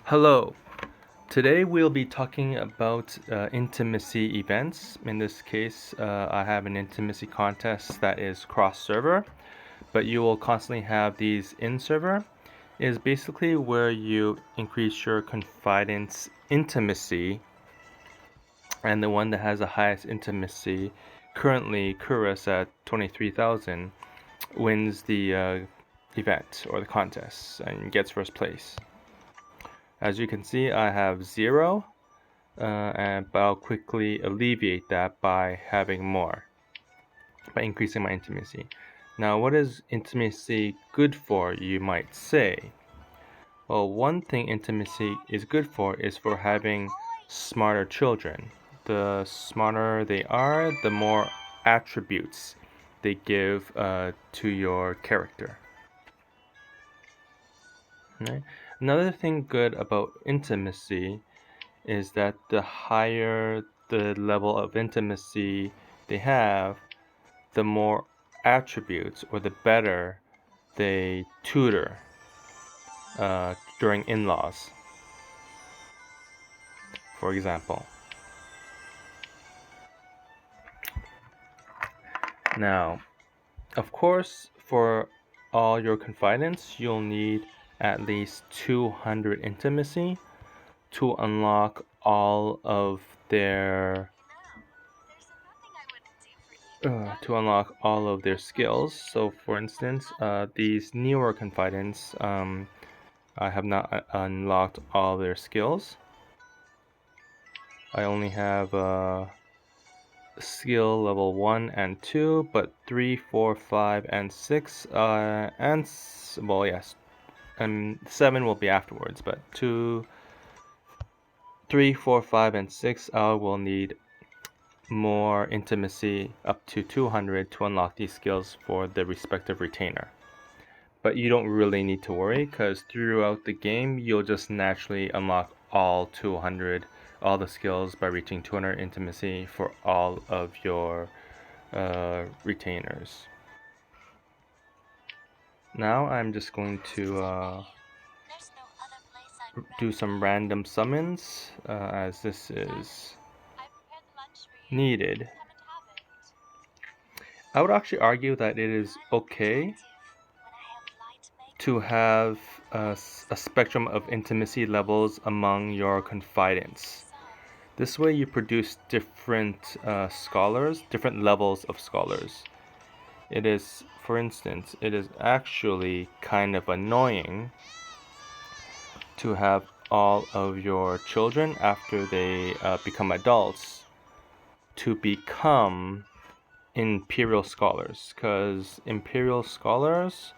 Hello. Today we'll be talking about intimacy events. In this case, I have an intimacy contest that is cross-server, but you will constantly have these in-server. It is basically where you increase your confidence intimacy, and the one that has the highest intimacy, currently Kuras at 23,000, wins the event or the contest and gets first place. As you can see, I have 0. But I'll quickly alleviate that by having more, by increasing my intimacy. Now, what is intimacy good for, you might say? Well, one thing intimacy is good for is for having smarter children. The smarter they are, the more attributes they give to your character. Right? Another thing good about intimacy is that the higher the level of intimacy they have, the more attributes or the better they tutor during in-laws, for example. Now, of course, for all your confidence, you'll need at least 200 intimacy to unlock all of their skills. So, for instance, these newer confidants, I have not unlocked all their skills. I only have skill level 1 and 2, but 3, 4, 5, and 6, well, yes, and 7 will be afterwards, but 2, 3, 4, 5, and 6, I will need more intimacy up to 200 to unlock these skills for the respective retainer. But you don't really need to worry, because throughout the game you'll just naturally unlock all the skills by reaching 200 intimacy for all of your retainers. Now I'm just going to do some random summons as this is needed. I would actually argue that it is okay to have a spectrum of intimacy levels among your confidants. This way you produce different scholars, different levels of scholars. It is, for instance, it is actually kind of annoying to have all of your children, after they become adults, to become imperial scholars, because imperial scholars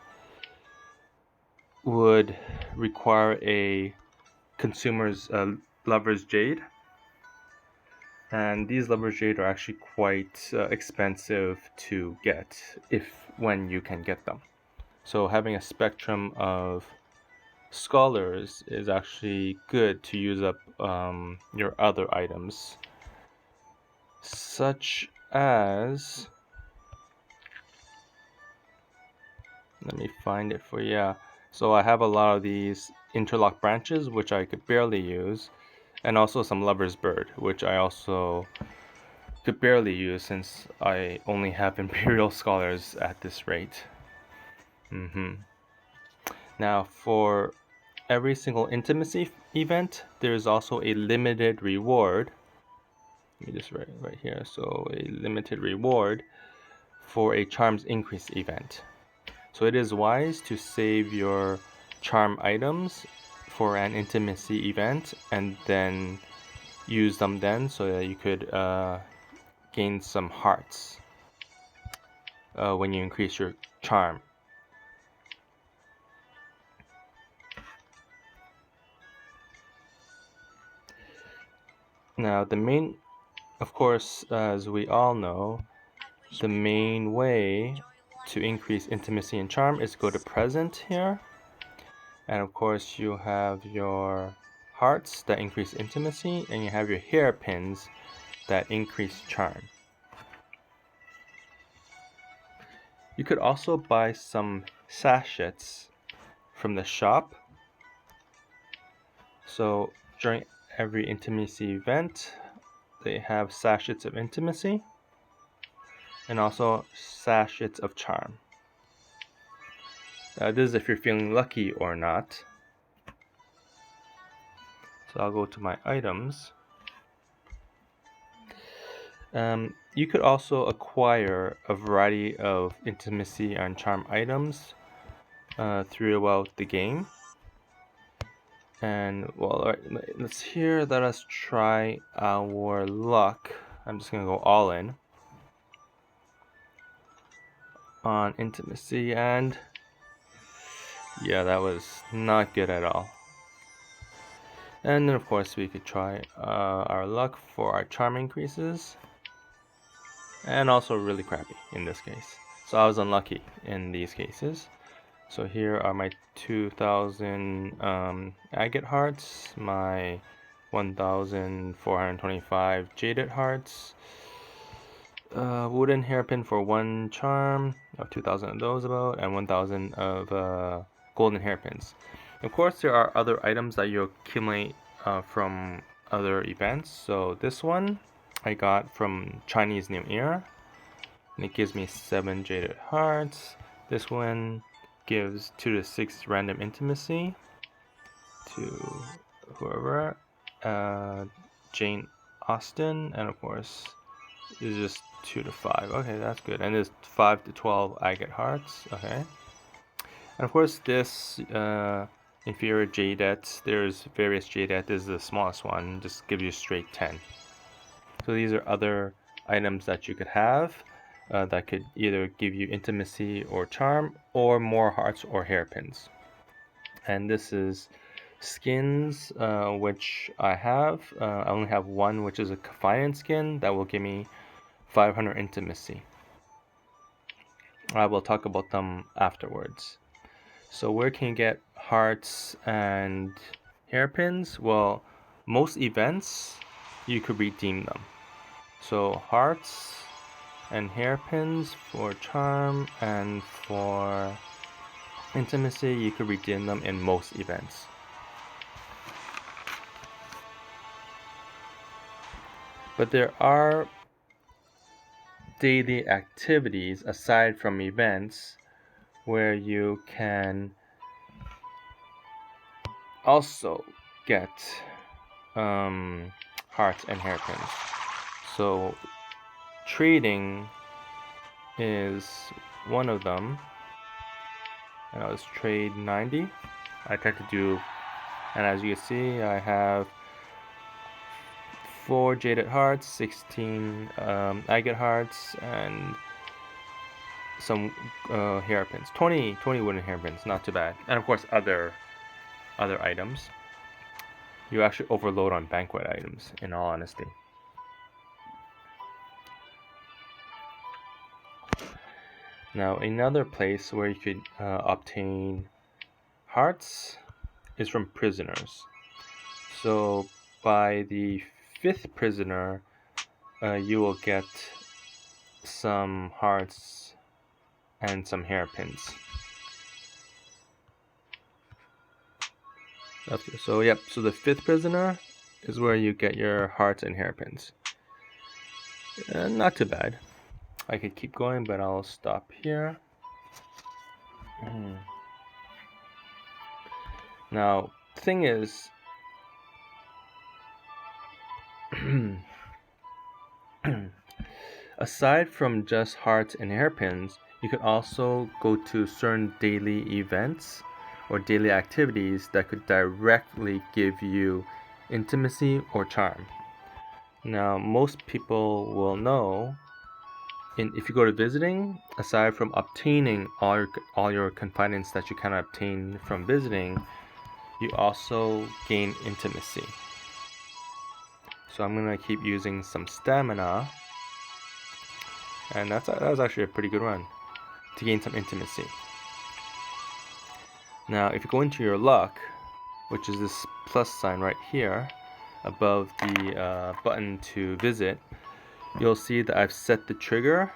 would require a consumer's lover's jade, and these lover's jade are actually quite expensive to get when you can get them. So having a spectrum of scholars is actually good to use up your other items, such as, let me find it for you. So I have a lot of these interlock branches, which I could barely use, and also some lover's bird, which I also could barely use since I only have imperial scholars at this rate. Now, for every single intimacy event, there's also a limited reward. Let me just write right here. So a limited reward for a charms increase event. So it is wise to save your charm items for an intimacy event and then use them then, so that you could gain some hearts when you increase your charm. Now of course, as we all know, the main way to increase intimacy and charm is go to present here, and of course you have your hearts that increase intimacy, and you have your hairpins that increase charm. You could also buy some sachets from the shop So during every intimacy event, they have sachets of intimacy and also sachets of charm. This is if you're feeling lucky or not. So I'll go to my items. You could also acquire a variety of intimacy and charm items throughout the game. And well, all right, let us try our luck. I'm just gonna go all in on intimacy, and yeah, that was not good at all. And then of course we could try our luck for our charm increases, and also really crappy in this case. So I was unlucky in these cases. So here are my 2,000 agate hearts, my 1,425 jaded hearts, wooden hairpin for 1 charm, 2,000 of those about, and 1,000 of golden hairpins. Of course, there are other items that you accumulate from other events. So this one I got from Chinese New Year, and it gives me 7 jaded hearts. This one gives 2 to 6 random intimacy to whoever, Jane Austen, and of course is just 2 to 5. Okay, that's good. And there's 5 to 12 agate hearts. Okay, and of course this inferior Jadet, there's various Jadet. This is the smallest one, just gives you straight 10. So these are other items that you could have that could either give you intimacy or charm, or more hearts or hairpins. And this is skins, which I have. I only have one, which is a confinement skin that will give me 500 intimacy. I will talk about them afterwards. So where can you get hearts and hairpins? Well, most events you could redeem them. So hearts and hairpins for charm and for intimacy, you could redeem them in most events. But there are daily activities aside from events where you can also get hearts and hairpins. So trading is one of them, and I'll just trade 90. I try to do, and as you can see, I have 4 jaded hearts, 16 agate hearts, and some hairpins. 20 wooden hairpins, not too bad. And of course other items. You actually overload on banquet items, in all honesty. Now another place where you could obtain hearts is from prisoners. So by the 5th prisoner, you will get some hearts and some hairpins. Okay, so yep, so the 5th prisoner is where you get your hearts and hairpins. Not too bad. I could keep going, but I'll stop here. Now, the thing is, aside from just hearts and hairpins, you could also go to certain daily events or daily activities that could directly give you intimacy or charm. Now, most people will know, if you go to visiting, aside from obtaining all your confinements that you cannot obtain from visiting, you also gain intimacy. So I'm gonna keep using some stamina, and that was actually a pretty good run to gain some intimacy. Now, if you go into your luck, which is this plus sign right here above the button to visit, you'll see that I've set the trigger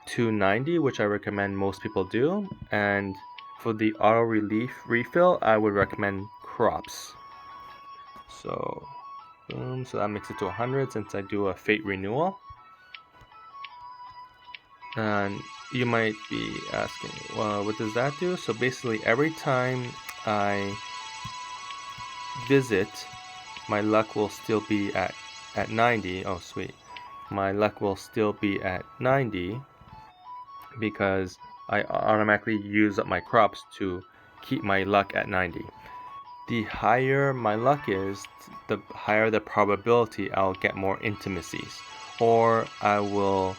to 90, which I recommend most people do. And for the auto relief refill, I would recommend crops. So boom, so that makes it to 100 since I do a fate renewal. And you might be asking, well, what does that do? So basically every time I visit, my luck will still be at 90. Oh sweet. My luck will still be at 90 because I automatically use up my crops to keep my luck at 90. The higher my luck is, the higher the probability I'll get more intimacies, or I will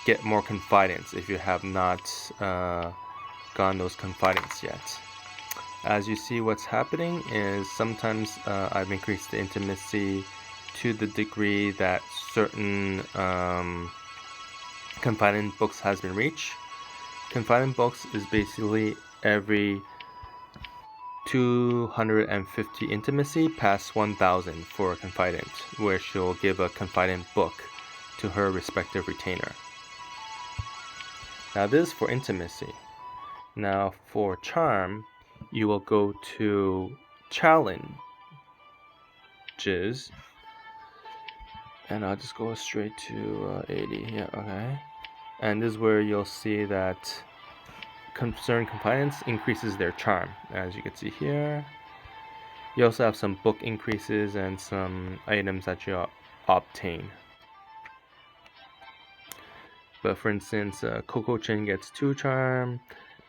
get more confidence if you have not gotten those confidence yet. As you see, what's happening is sometimes I've increased the intimacy to the degree that certain confident books has been reached. Confident books is basically every 250 intimacy past 1000 for a confidant, where she'll give a confident book to her respective retainer. Now this is for intimacy. Now for charm, you will go to challenges, and I'll just go straight to 80. Yeah, okay. And this is where you'll see that certain confidants increases their charm, as you can see here. You also have some book increases and some items that you obtain. But for instance, Coco Chen gets 2 charm,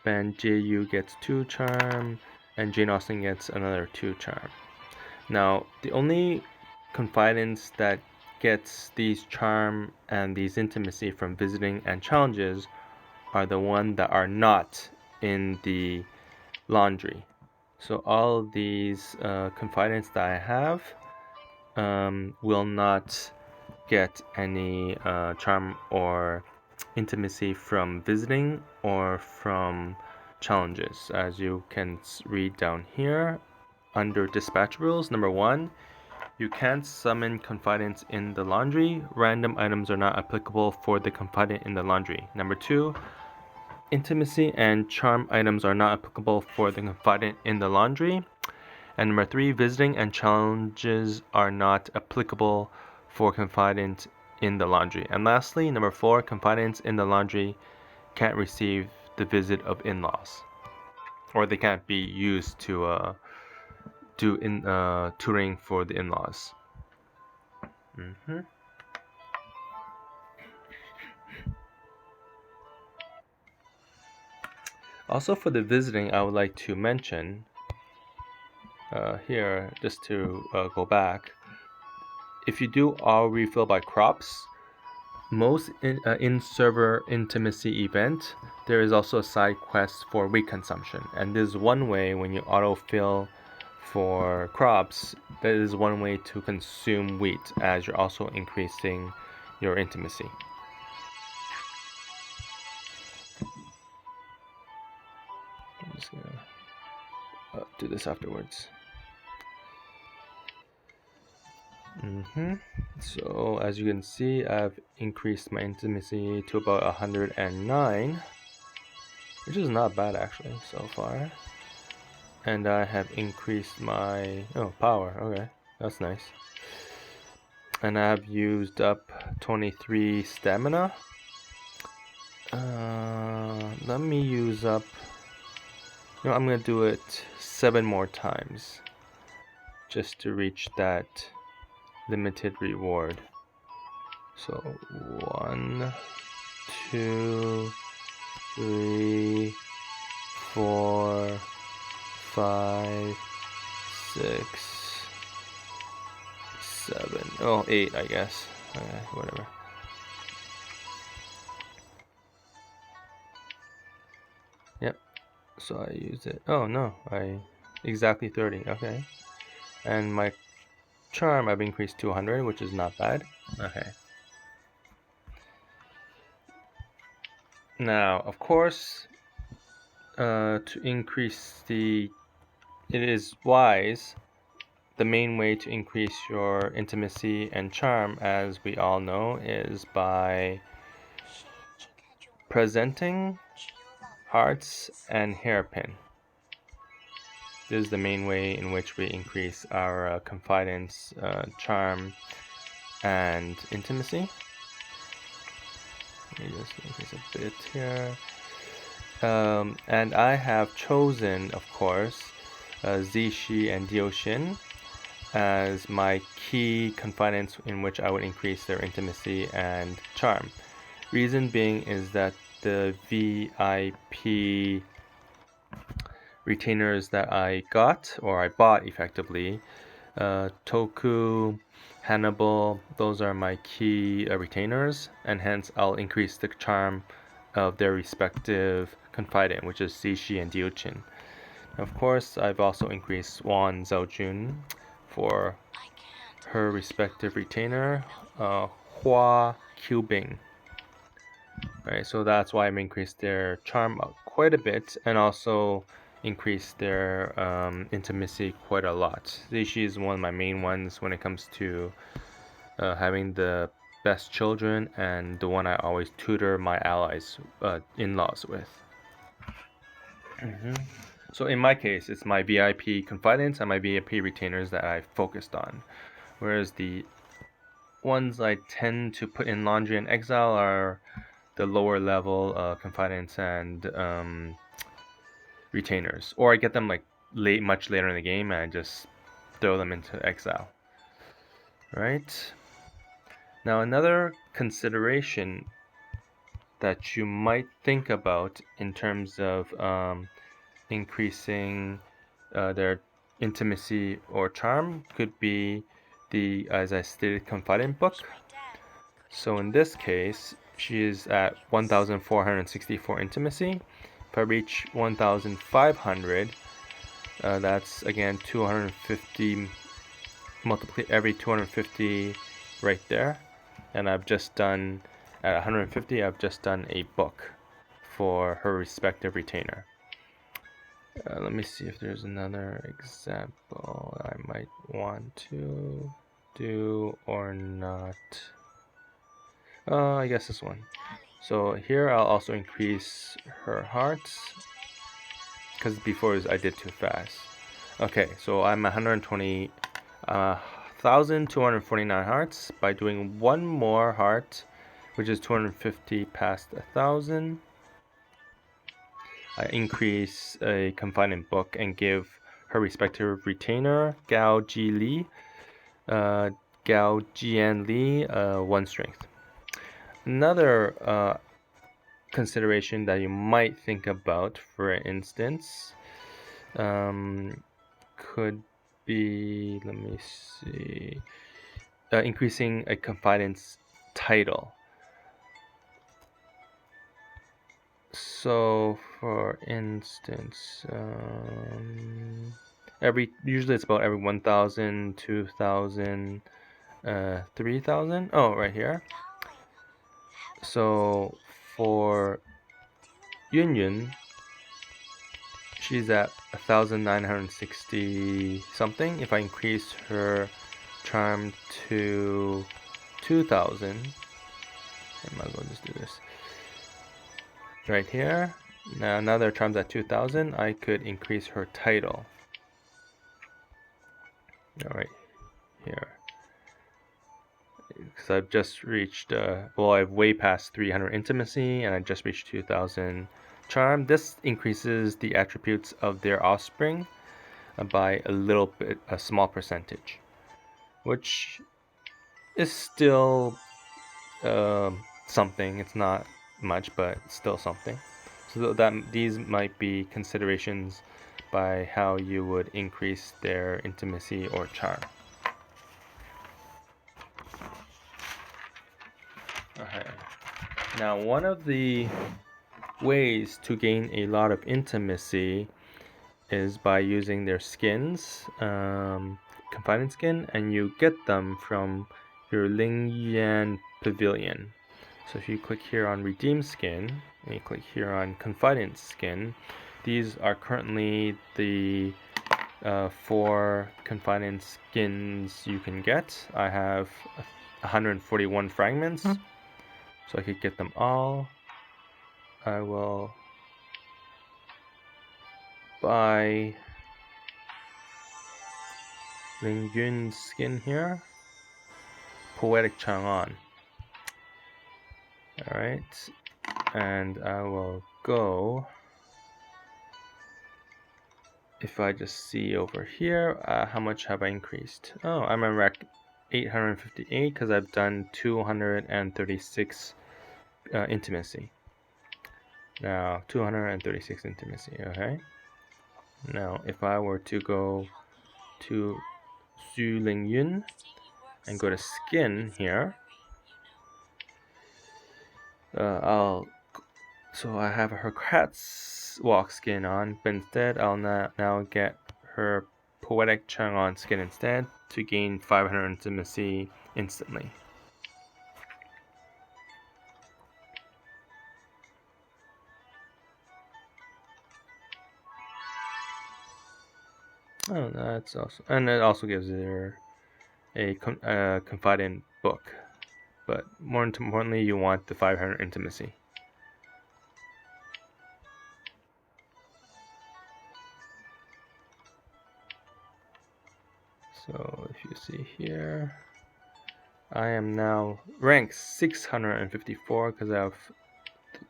and JU gets 2 charm, and Jane Austen gets another 2 charm. Now, the only confidants that gets these charm and these intimacy from visiting and challenges are the ones that are not in the laundry. So all of these confidants that I have will not get any charm or intimacy from visiting or from challenges. As you can read down here under dispatch rules, number 1, you can't summon confidants in the laundry. Random items are not applicable for the confidant in the laundry. Number 2, intimacy and charm items are not applicable for the confidant in the laundry. And number 3, visiting and challenges are not applicable for confidant in the laundry. And lastly, number 4, confidants in the laundry can't receive the visit of in-laws, or they can't be used to do tutoring for the in-laws. Also for the visiting, I would like to mention here, just to go back, if you do all refill by crops, most in-server intimacy event, there is also a side quest for wheat consumption. And this is one way when you autofill for crops, that is one way to consume wheat, as you're also increasing your intimacy. I'm just gonna do this afterwards. So as you can see, I've increased my intimacy to about 109, which is not bad actually so far. And I have increased my power. Okay, that's nice. And I have used up 23 stamina. Let me use up. I'm gonna do it 7 more times just to reach that limited reward. So 1, 2, 3, 4, 5, 6, 7. Oh, 8, I guess. Okay, whatever. Yep. So I used it. Oh no, exactly 30. Okay. And my charm I've increased to 100, which is not bad. Okay. Now, of course, to increase it is wise. The main way to increase your intimacy and charm, as we all know, is by presenting hearts and hairpin. is the main way in which we increase our confidence, charm, and intimacy. Let me just increase a bit here. And I have chosen, of course, Zishi and Dioshin as my key confidence in which I would increase their intimacy and charm. Reason being is that the VIP retainers that I got, or I bought effectively, Toku, Hannibal, those are my key retainers, and hence I'll increase the charm of their respective confidant, which is Zishi and Diochin. Of course, I've also increased Swan Zhaojun for her respective retainer, Hua Qbing. Right, so that's why I've increased their charm quite a bit, and also increased their intimacy quite a lot. Zishi is one of my main ones when it comes to having the best children, and the one I always tutor my allies, in-laws with. So in my case, it's my VIP confidants and my VIP retainers that I've focused on, whereas the ones I tend to put in laundry and exile are the lower level confidants and retainers, or I get them like much later in the game and I just throw them into exile. Right, now another consideration that you might think about in terms of increasing their intimacy or charm could be the, as I stated, confidant book. So in this case, she is at 1,464 intimacy. If I reach 1,500, that's again 250, multiply every 250 right there. And I've just done, at 150, I've just done a book for her respective retainer. Let me see if there's another example I might want to do or not. I guess this one. So here I'll also increase her hearts, because before I did too fast. Okay, so I'm 120, 1,249 hearts. By doing one more heart, which is 250 past 1,000, I increase a confinement book and give her respective retainer, Gao Ji Li, Gao Jian Li, 1 strength. Another consideration that you might think about, for instance, could be, let me see, increasing a confidence title. So, for instance, usually it's about every 1,000, 2,000, 3,000. Oh, right here. So for Yun, she's at 1,960 something. If I increase her charm to 2,000, I might as well just do this. Right here. Now that her charm's at 2,000, I could increase her title. Alright, here. Because I've just reached, I've way past 300 intimacy, and I just reached 2,000 charm. This increases the attributes of their offspring by a little bit, a small percentage, which is still something. It's not much, but still something. So that these might be considerations by how you would increase their intimacy or charm. Okay. Now, one of the ways to gain a lot of intimacy is by using their skins, confinement skin, and you get them from your Lingyan Pavilion. So if you click here on Redeem Skin, and you click here on Confidant Skin, these are currently the 4 Confidant skins you can get. I have 141 fragments, so I could get them all. I will buy Lingyun's skin here. Poetic Chang'an. Alright, and I will go. If I just see over here, how much have I increased? Oh, I'm at rank 858 because I've done 236 intimacy. Now, 236 intimacy, okay? Now, if I were to go to Xu Lingyun and go to skin here, so I have her cat's walk skin on, but instead I'll now get her poetic Chang'an skin instead to gain 500 intimacy instantly. Oh, that's also, and it also gives her a confidant book, but more importantly, you want the 500 intimacy. So if you see here, I am now ranked 654 because I have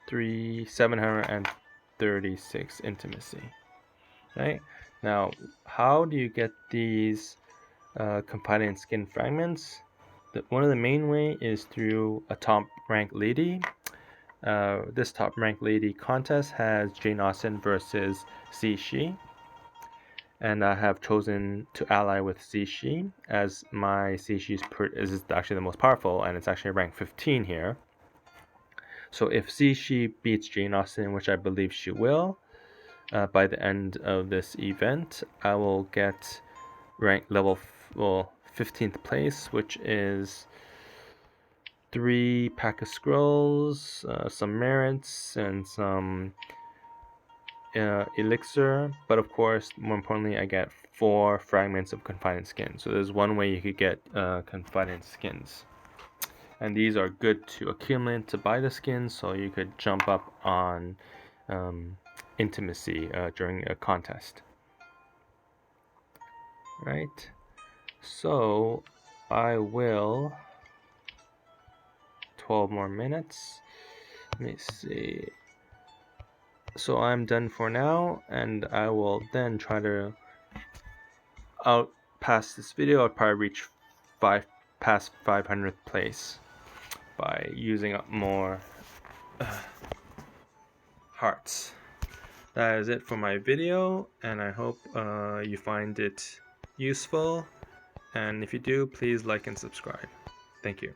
736 intimacy. Right? Now, how do you get these confidant skin fragments? One of the main way is through a top rank lady. This top rank lady contest has Jane Austen versus Zishi. And I have chosen to ally with Zishi as my Zishi is actually the most powerful, and it's actually rank 15 here. So if Zishi beats Jane Austen, which I believe she will, by the end of this event, I will get rank level 15th place, which is 3 pack of scrolls, some merits, and some elixir. But of course, more importantly, I get 4 fragments of confidant skin. So there's one way you could get confidant skins. And these are good to accumulate to buy the skins, so you could jump up on intimacy during a contest. Right? So I will 12 more minutes. Let me see. So I'm done for now, and I will then try to past this video. I'll probably reach past 500th place by using up more hearts. That is it for my video, and I hope you find it useful. And if you do, please like and subscribe. Thank you.